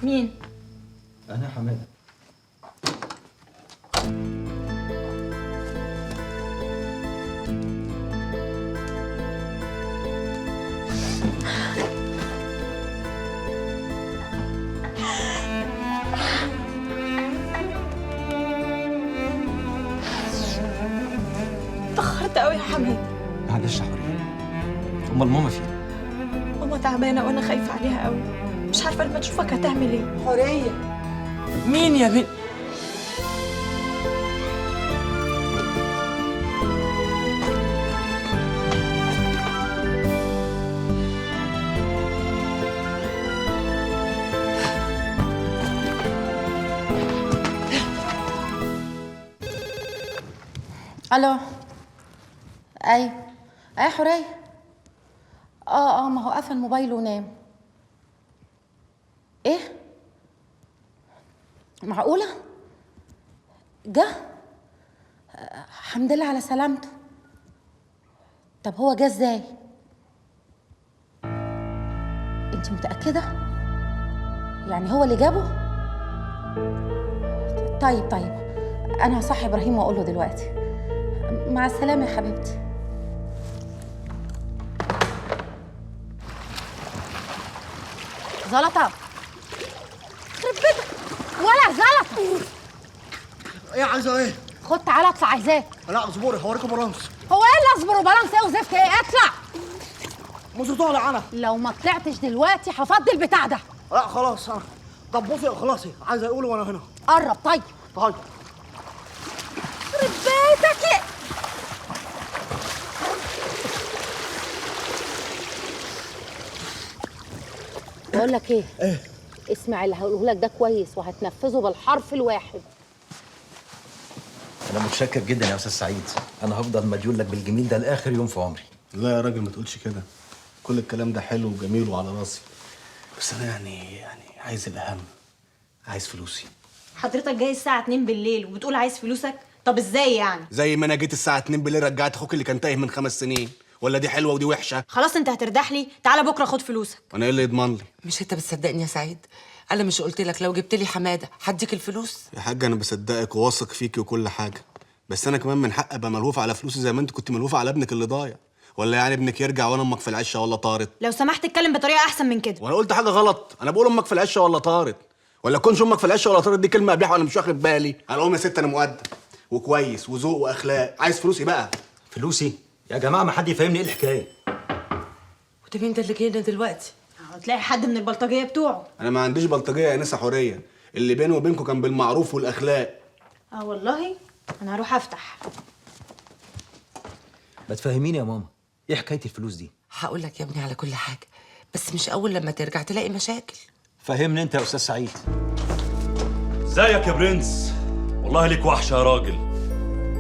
مين؟ أنا حمادة. اتأخرت قوي يا حماد. معلش يا حورية. أمال ماما فين؟ ماما تعبانة وأنا خايفة عليها قوي. مش عارفة لما تشوفك هتعمل إيه. حورية مين يا بنت؟ الو. ايوه اي حوريه. ما هو قفل موبايله ونام. ايه؟ معقوله؟ جه؟ الحمد لله على سلامته. طب هو جه ازاي؟ انت متاكده؟ يعني هو اللي جابه؟ طيب انا هصحي ابراهيم واقول له دلوقتي. مع السلامة يا حبيبتي. زلطة خرب بيتك ولا زلطة. ايه عايزه ايه؟ خد تعالى اطلع عايزاك. لا اصبري هوريكم برامس. هو ايه اللي اصبر وبلانس ايه وزفت ايه؟ اطلع. مش طالع انا. لو ما طلعتش دلوقتي هفضي البتاع ده. لا خلاص انا. طب بصي خلاصي عايزه اقول وانا هنا. قرب. طيب طيب خرب بيتك. بقول لك ايه؟ ايه؟ اسمع اللي هقوله لك ده كويس وهتنفذه بالحرف الواحد. أنا متشكر جدا يا أستاذ سعيد. أنا هفضل مديون لك بالجميل ده لآخر يوم في عمري. لا يا راجل ما تقولش كده. كل الكلام ده حلو وجميل وعلى راسي، بس انا يعني عايز الاهم، عايز فلوسي. حضرتك جاي الساعة 2 بالليل وبتقول عايز فلوسك؟ طب ازاي يعني؟ زي ما انا جيت الساعه 2 بالليل رجعت اخوك اللي كان تايه من 5 سنين. ولا دي حلوه ودي وحشه؟ خلاص انت هتردح لي، تعالى بكرة خد فلوسك. انا ايه اللي يضمن لي؟ مش انت بتصدقني يا سعيد؟ انا مش قلت لك لو جبت لي حماده هديك الفلوس؟ يا حاجه انا بصدقك وواثق فيكي وكل حاجه، بس انا كمان من حق ابقى ملهوف على فلوسي زي ما انت كنت ملهوفه على ابنك اللي ضايع. ولا يعني ابنك يرجع وانا امك في العشه ولا طارت؟ لو سمحت اتكلم بطريقة أحسن من كده. وانا قلت حاجه غلط؟ انا بقول امك في العشه ولا طارت، ولا كونش امك في العشه ولا طارت دي كلمه قبيحه وانا مش واخد بالي. انا يا ست انا مؤدب وكويس وذوق واخلاق، عايز فلوسي بقى. فلوسي؟ يا جماعة ما حد يفهمني إيه الحكاية. وده مين ده اللي جاينا دلوقتي؟ هتلاقي حد من البلطجية بتوعه. انا ما عنديش بلطجيه يا نسا حوريه، اللي بيني وبينكم كان بالمعروف والاخلاق. والله انا هروح افتح. ما تفهميني يا ماما، إيه حكاية الفلوس دي؟ هقول لك يا ابني على كل حاجه، بس مش اول لما ترجع تلاقي مشاكل. فهمني أنت يا أستاذ سعيد. ازيك يا برنس؟ والله ليك وحشه يا راجل.